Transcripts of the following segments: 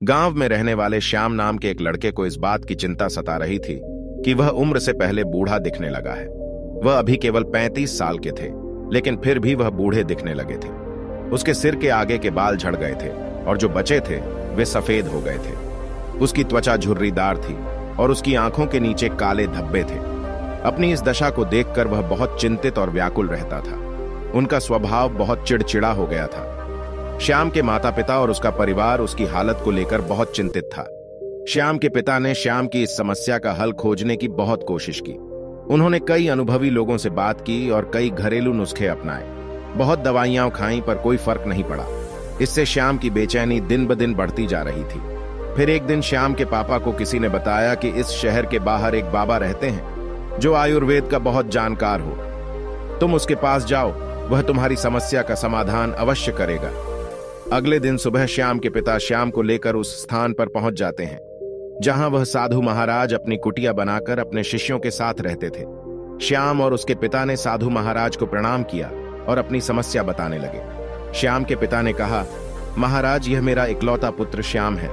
गांव में रहने वाले श्याम नाम के एक लड़के को इस बात की चिंता सता रही थी कि वह उम्र से पहले बूढ़ा दिखने लगा है। वह अभी केवल 35 साल के थे, लेकिन फिर भी वह बूढ़े दिखने लगे थे। उसके सिर के आगे के बाल झड़ गए थे और जो बचे थे वे सफेद हो गए थे। उसकी त्वचा झुर्रीदार थी और उसकी आंखों के नीचे काले धब्बे थे। अपनी इस दशा को देखकर वह बहुत चिंतित और व्याकुल रहता था। उनका स्वभाव बहुत चिड़चिड़ा हो गया था। श्याम के माता पिता और उसका परिवार उसकी हालत को लेकर बहुत चिंतित था। श्याम के पिता ने श्याम की इस समस्या का हल खोजने की बहुत कोशिश की। उन्होंने कई अनुभवी लोगों से बात की और कई घरेलू नुस्खे अपनाए। बहुत दवाइयां खाई पर कोई फर्क नहीं पड़ा। इससे श्याम की बेचैनी दिन ब दिन बढ़ती जा रही थी। फिर एक दिन श्याम के पापा को किसी ने बताया कि इस शहर के बाहर एक बाबा रहते हैं जो आयुर्वेद का बहुत जानकार हो। तुम उसके पास जाओ, वह तुम्हारी समस्या का समाधान अवश्य करेगा। अगले दिन सुबह श्याम के पिता श्याम को लेकर उस स्थान पर पहुंच जाते हैं जहां वह साधु महाराज अपनी कुटिया बनाकर अपने शिष्यों के साथ रहते थे। श्याम और उसके पिता ने साधु महाराज को प्रणाम किया और अपनी समस्या बताने लगे। श्याम के पिता ने कहा, महाराज, यह मेरा इकलौता पुत्र श्याम है।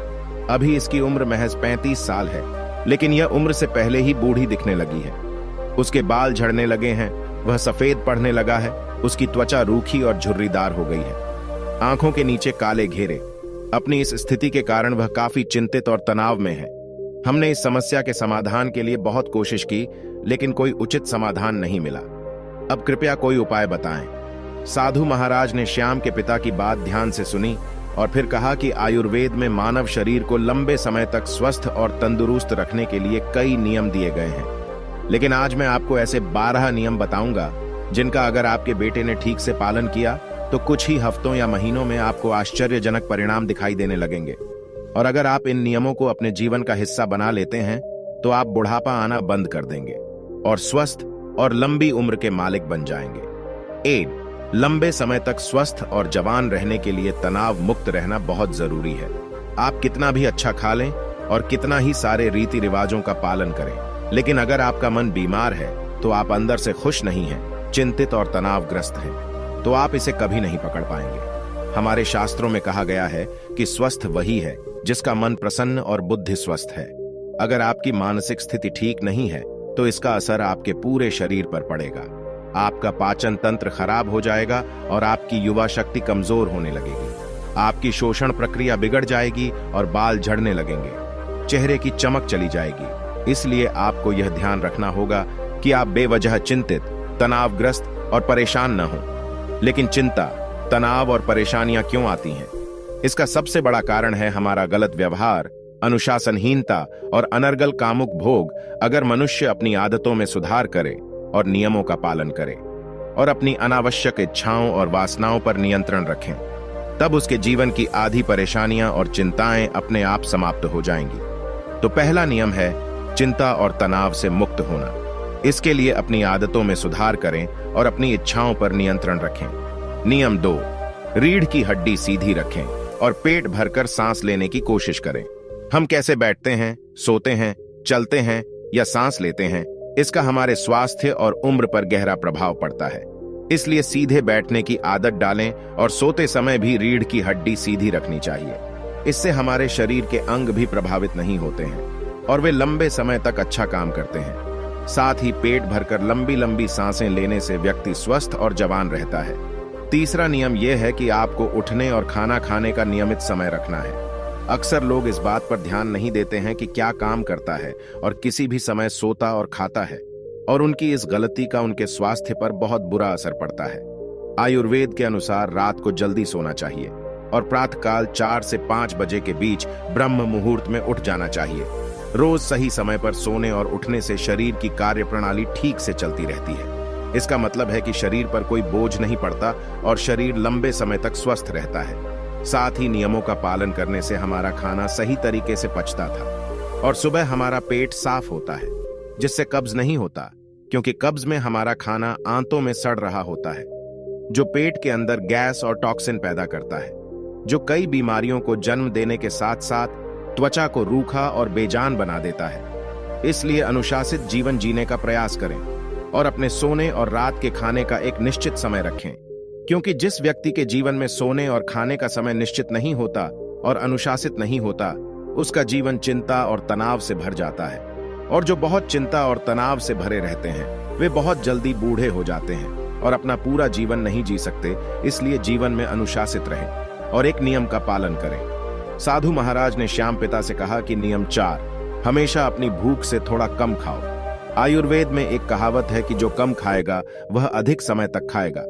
अभी इसकी उम्र महज 35 साल है, लेकिन यह उम्र से पहले ही बूढ़ी दिखने लगी है। उसके बाल झड़ने लगे हैं, वह सफेद पड़ने लगा है, उसकी त्वचा रूखी और झुर्रीदार हो गई है, आंखों के नीचे काले घेरे। अपनी इस स्थिति के कारण वह काफी चिंतित और तनाव में है। हमने इस समस्या के समाधान के लिए बहुत कोशिश की, लेकिन कोई उचित समाधान नहीं मिला। अब कृपया कोई उपाय बताएं। साधु महाराज ने श्याम के पिता की बात ध्यान से सुनी और फिर कहा कि आयुर्वेद में मानव शरीर को लंबे समय तक स्वस्थ और तंदुरुस्त रखने के लिए कई नियम दिए गए हैं। लेकिन आज मैं आपको ऐसे 12 नियम बताऊंगा जिनका अगर आपके बेटे ने ठीक से पालन किया तो कुछ ही हफ्तों या महीनों में आपको आश्चर्यजनक परिणाम दिखाई देने लगेंगे। और अगर आप इन नियमों को अपने जीवन का हिस्सा बना लेते हैं तो आप बुढ़ापा आना बंद कर देंगे और स्वस्थ और लंबी उम्र के मालिक बन जाएंगे। 8. लंबे समय तक स्वस्थ और जवान रहने के लिए तनाव मुक्त रहना बहुत जरूरी है। आप कितना भी अच्छा खा लें और कितना ही सारे रीति रिवाजों का पालन करें, लेकिन अगर आपका मन बीमार है तो आप अंदर से खुश नहीं हैं, चिंतित और तनावग्रस्त हैं, तो आप इसे कभी नहीं पकड़ पाएंगे। हमारे शास्त्रों में कहा गया है कि स्वस्थ वही है जिसका मन प्रसन्न और बुद्धि स्वस्थ है। अगर आपकी मानसिक स्थिति ठीक नहीं है तो इसका असर आपके पूरे शरीर पर पड़ेगा। आपका पाचन तंत्र खराब हो जाएगा और आपकी युवा शक्ति कमजोर होने लगेगी। आपकी शोषण प्रक्रिया बिगड़ जाएगी और बाल झड़ने लगेंगे। चेहरे की चमक चली जाएगी। इसलिए आपको यह ध्यान रखना होगा कि आप बेवजह चिंतित, तनावग्रस्त और परेशान न हों। लेकिन चिंता, तनाव और परेशानियां क्यों आती हैं? इसका सबसे बड़ा कारण है हमारा गलत व्यवहार, अनुशासनहीनता और अनर्गल कामुक भोग। अगर मनुष्य अपनी आदतों में सुधार करे और नियमों का पालन करे और अपनी अनावश्यक इच्छाओं और वासनाओं पर नियंत्रण रखें, तब उसके जीवन की आधी परेशानियां और चिंताएं अपने आप समाप्त हो जाएंगी। तो पहला नियम है चिंता और तनाव से मुक्त होना। इसके लिए अपनी आदतों में सुधार करें और अपनी इच्छाओं पर नियंत्रण रखें। नियम 2, रीढ़ की हड्डी सीधी रखें और पेट भरकर सांस लेने की कोशिश करें। हम कैसे बैठते हैं, सोते हैं, चलते हैं या सांस लेते हैं, इसका हमारे स्वास्थ्य और उम्र पर गहरा प्रभाव पड़ता है। इसलिए सीधे बैठने की आदत डालें और सोते समय भी रीढ़ की हड्डी सीधी रखनी चाहिए। इससे हमारे शरीर के अंग भी प्रभावित नहीं होते हैं और वे लंबे समय तक अच्छा काम करते हैं। साथ ही पेट भरकर लंबी लंबी सांसें लेने से व्यक्ति स्वस्थ और जवान रहता है। तीसरा नियम यह है कि आपको उठने और खाना खाने का नियमित समय रखना है। अक्सर लोग इस बात पर ध्यान नहीं देते हैं कि क्या काम करता है और किसी भी समय सोता और खाता है, और उनकी इस गलती का उनके स्वास्थ्य पर बहुत बुरा असर पड़ता है। आयुर्वेद के अनुसार रात को जल्दी सोना चाहिए और प्रातःकाल 4 से 5 बजे के बीच ब्रह्म मुहूर्त में उठ जाना चाहिए। रोज सही समय पर सोने और उठने से शरीर की कार्य प्रणाली ठीक से चलती रहती है। इसका मतलब है कि शरीर पर कोई बोझ नहीं पड़ता और शरीर लंबे समय तक स्वस्थ रहता है। साथ ही नियमों का पालन करने से हमारा खाना सही तरीके से पचता था और सुबह हमारा पेट साफ होता है, जिससे कब्ज नहीं होता, क्योंकि कब्ज में हमारा खाना आंतों में सड़ रहा होता है, जो पेट के अंदर गैस और टॉक्सिन पैदा करता है, जो कई बीमारियों को जन्म देने के साथ साथ त्वचा को रूखा और बेजान बना देता है। इसलिए अनुशासित जीवन जीने का प्रयास करें और अपने सोने और रात के खाने का एक निश्चित समय रखें, क्योंकि जिस व्यक्ति के जीवन में सोने और खाने का समय निश्चित नहीं होता और अनुशासित नहीं होता, उसका जीवन चिंता और तनाव से भर जाता है। और जो बहुत चिंता और तनाव से भरे रहते हैं वे बहुत जल्दी बूढ़े हो जाते हैं और अपना पूरा जीवन नहीं जी सकते। इसलिए जीवन में अनुशासित रहें और एक नियम का पालन करें। साधु महाराज ने श्याम पिता से कहा कि नियम 4, हमेशा अपनी भूख से थोड़ा कम खाओ। आयुर्वेद में एक कहावत है कि जो कम खाएगा वह अधिक समय तक खाएगा,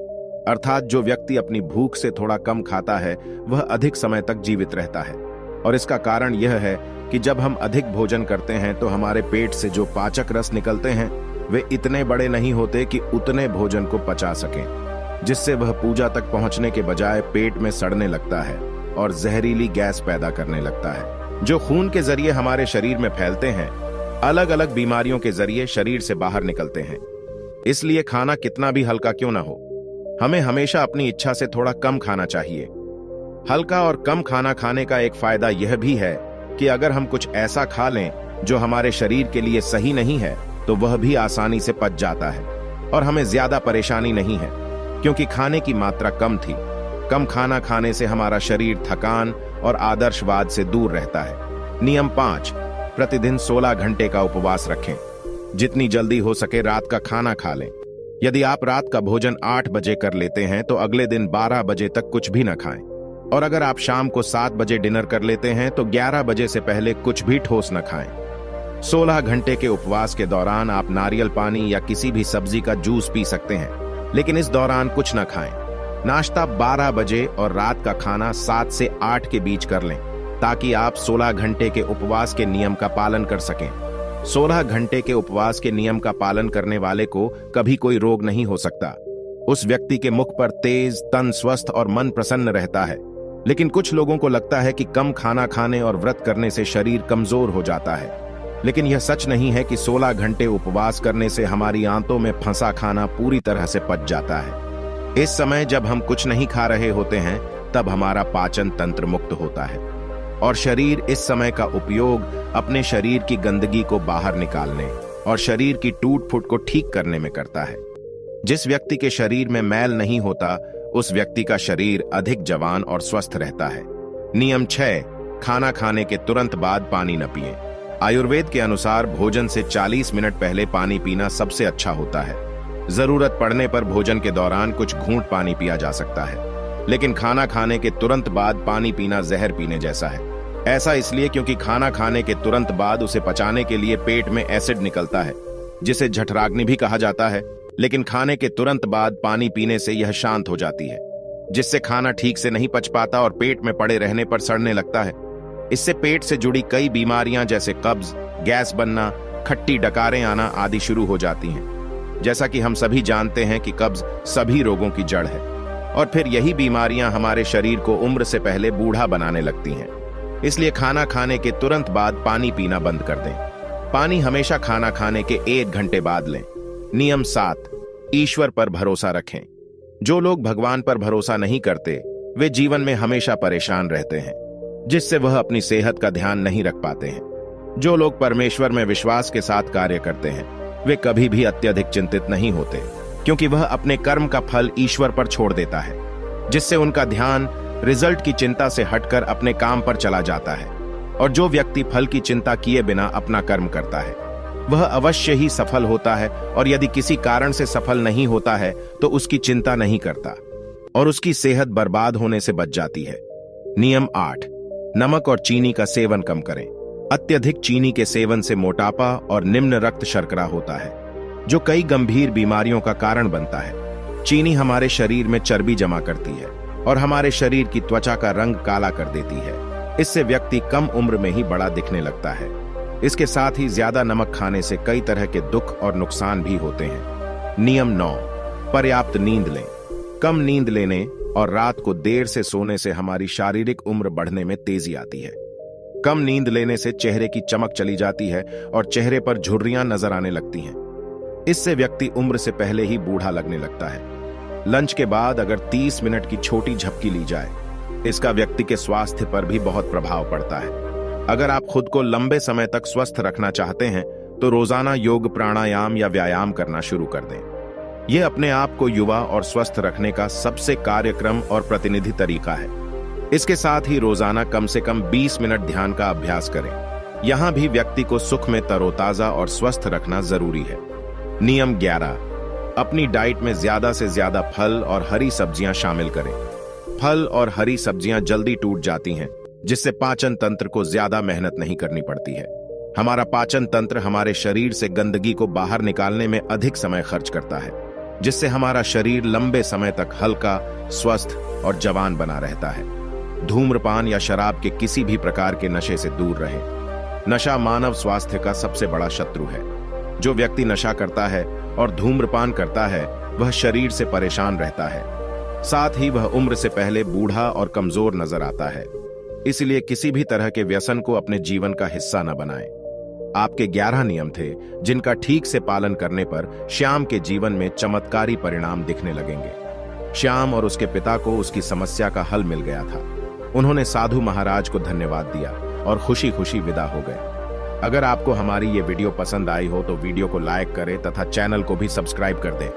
अर्थात जो व्यक्ति अपनी भूख से थोड़ा कम खाता है वह अधिक समय तक जीवित रहता है। और इसका कारण यह है कि जब हम अधिक भोजन करते हैं तो हमारे पेट से जो पाचक रस निकलते हैं वे इतने बड़े नहीं होते कि उतने भोजन को पचा सकें, जिससे वह पूजा तक पहुंचने के बजाय पेट में सड़ने लगता है और जहरीली गैस पैदा करने लगता है, जो खून के जरिए हमारे शरीर में फैलते हैं, अलग अलग बीमारियों के जरिए शरीर से बाहर निकलते हैं। इसलिए खाना कितना भी हल्का क्यों ना हो, हमें हमेशा अपनी इच्छा से थोड़ा कम खाना चाहिए। हल्का और कम खाना खाने का एक फायदा यह भी है कि अगर हम कुछ ऐसा खा लें जो हमारे शरीर के लिए सही नहीं है तो वह भी आसानी से पच जाता है और हमें ज्यादा परेशानी नहीं है, क्योंकि खाने की मात्रा कम थी। कम खाना खाने से हमारा शरीर थकान और आदर्शवाद से दूर रहता है। नियम 5, प्रतिदिन 16 घंटे का उपवास रखें। जितनी जल्दी हो सके रात का खाना खा लें। यदि आप रात का भोजन 8 बजे कर लेते हैं तो अगले दिन 12 बजे तक कुछ भी न खाएं। और अगर आप शाम को 7 बजे डिनर कर लेते हैं तो 11 बजे से पहले कुछ भी ठोस न खाएं। 16 घंटे के उपवास के दौरान आप नारियल पानी या किसी भी सब्जी का जूस पी सकते हैं, लेकिन इस दौरान कुछ न खाएं। नाश्ता 12 बजे और रात का खाना 7 से 8 के बीच कर लें, ताकि आप 16 घंटे के उपवास के नियम का पालन कर सकें। 16 घंटे के उपवास के नियम का पालन करने वाले को कभी कोई रोग नहीं हो सकता। उस व्यक्ति के मुख पर तेज, तन स्वस्थ और मन प्रसन्न रहता है। लेकिन कुछ लोगों को लगता है कि कम खाना खाने और व्रत करने से शरीर कमजोर हो जाता है, लेकिन यह सच नहीं है कि 16 घंटे उपवास करने से हमारी आंतों में फंसा खाना पूरी तरह से पच जाता है। इस समय जब हम कुछ नहीं खा रहे होते हैं तब हमारा पाचन तंत्र मुक्त होता है और शरीर इस समय का उपयोग अपने शरीर की गंदगी को बाहर निकालने और शरीर की टूट फूट को ठीक करने में करता है। जिस व्यक्ति के शरीर में मैल नहीं होता उस व्यक्ति का शरीर अधिक जवान और स्वस्थ रहता है। नियम 6, खाना खाने के तुरंत बाद पानी न पिएं। आयुर्वेद के अनुसार भोजन से 40 मिनट पहले पानी पीना सबसे अच्छा होता है। जरूरत पड़ने पर भोजन के दौरान कुछ घूंट पानी पिया जा सकता है, लेकिन खाना खाने के तुरंत बाद पानी पीना जहर पीने जैसा है। ऐसा इसलिए क्योंकि खाना खाने के तुरंत बाद उसे पचाने के लिए पेट में एसिड निकलता है, जिसे जठराग्नि भी कहा जाता है। लेकिन खाने के तुरंत बाद पानी पीने से यह शांत हो जाती है, जिससे खाना ठीक से नहीं पच पाता और पेट में पड़े रहने पर सड़ने लगता है। इससे पेट से जुड़ी कई बीमारियां जैसे कब्ज, गैस बनना, खट्टी डकारें आना आदि शुरू हो जाती हैं। जैसा कि हम सभी जानते हैं कि कब्ज सभी रोगों की जड़ है और फिर यही बीमारियां हमारे शरीर को उम्र से पहले बूढ़ा बनाने लगती हैं। इसलिए खाना खाने के तुरंत बाद पानी पीना बंद कर दें। पानी हमेशा खाना खाने के 1 घंटे बाद लें। नियम 7, ईश्वर पर भरोसा रखें। जो लोग भगवान पर भरोसा नहीं करते वे जीवन में हमेशा परेशान रहते हैं, जिससे वह अपनी सेहत का ध्यान नहीं रख पाते हैं। जो लोग परमेश्वर में विश्वास के साथ कार्य करते हैं वे कभी भी अत्यधिक चिंतित नहीं होते, क्योंकि वह अपने कर्म का फल ईश्वर पर छोड़ देता है, जिससे उनका ध्यान रिजल्ट की चिंता से हटकर अपने काम पर चला जाता है। और जो व्यक्ति फल की चिंता किए बिना अपना कर्म करता है वह अवश्य ही सफल होता है, और यदि किसी कारण से सफल नहीं होता है तो उसकी चिंता नहीं करता और उसकी सेहत बर्बाद होने से बच जाती है। नियम 8, नमक और चीनी का सेवन कम करें। अत्यधिक चीनी के सेवन से मोटापा और निम्न रक्त शर्करा होता है, जो कई गंभीर बीमारियों का कारण बनता है। चीनी हमारे शरीर में चर्बी जमा करती है और हमारे शरीर की त्वचा का रंग काला कर देती है। इससे व्यक्ति कम उम्र में ही बड़ा दिखने लगता है। इसके साथ ही ज्यादा नमक खाने से कई तरह के दुख और नुकसान भी होते हैं। नियम 9, पर्याप्त नींद लें। कम नींद लेने और रात को देर से सोने से हमारी शारीरिक उम्र बढ़ने में तेजी आती है। कम नींद लेने से चेहरे की चमक चली जाती है और चेहरे पर झुर्रियां नजर आने लगती हैं। इससे व्यक्ति उम्र से पहले ही बूढ़ा लगने लगता है। लंच के बाद अगर 30 मिनट की छोटी झपकी ली जाए, इसका व्यक्ति के स्वास्थ्य पर भी बहुत प्रभाव पड़ता है। अगर आप खुद को लंबे समय तक स्वस्थ रखना चाहते हैं तो रोजाना योग, प्राणायाम या व्यायाम करना शुरू कर दें। यह अपने आप को युवा और स्वस्थ रखने का सबसे कार्यक्रम और प्रतिनिधि तरीका है। इसके साथ ही रोजाना कम से कम 20 मिनट ध्यान का अभ्यास करें। यहाँ भी व्यक्ति को सुख में तरोताजा और स्वस्थ रखना जरूरी है। नियम 11, अपनी डाइट में ज्यादा से ज्यादा फल और हरी सब्जियां शामिल करें। फल और हरी सब्जियां जल्दी टूट जाती हैं, जिससे पाचन तंत्र को ज्यादा मेहनत नहीं करनी पड़ती है। हमारा पाचन तंत्र हमारे शरीर से गंदगी को बाहर निकालने में अधिक समय खर्च करता है, जिससे हमारा शरीर लंबे समय तक हल्का, स्वस्थ और जवान बना रहता है। धूम्रपान या शराब के किसी भी प्रकार के नशे से दूर रहें। नशा मानव स्वास्थ्य का सबसे बड़ा शत्रु है। जो व्यक्ति नशा करता है और धूम्रपान करता है, वह शरीर से परेशान रहता है, साथ ही वह उम्र से पहले बूढ़ा और कमजोर नजर आता है। इसलिए किसी भी तरह के व्यसन को अपने जीवन का हिस्सा न बनाएं। आपके 11 नियम थे, जिनका ठीक से पालन करने पर श्याम के जीवन में चमत्कारी परिणाम दिखने लगेंगे। श्याम और उसके पिता को उसकी समस्या का हल मिल गया था। उन्होंने साधु महाराज को धन्यवाद दिया और खुशी खुशी विदा हो गए। अगर आपको हमारी ये वीडियो पसंद आई हो तो वीडियो को लाइक करें तथा चैनल को भी सब्सक्राइब कर दें।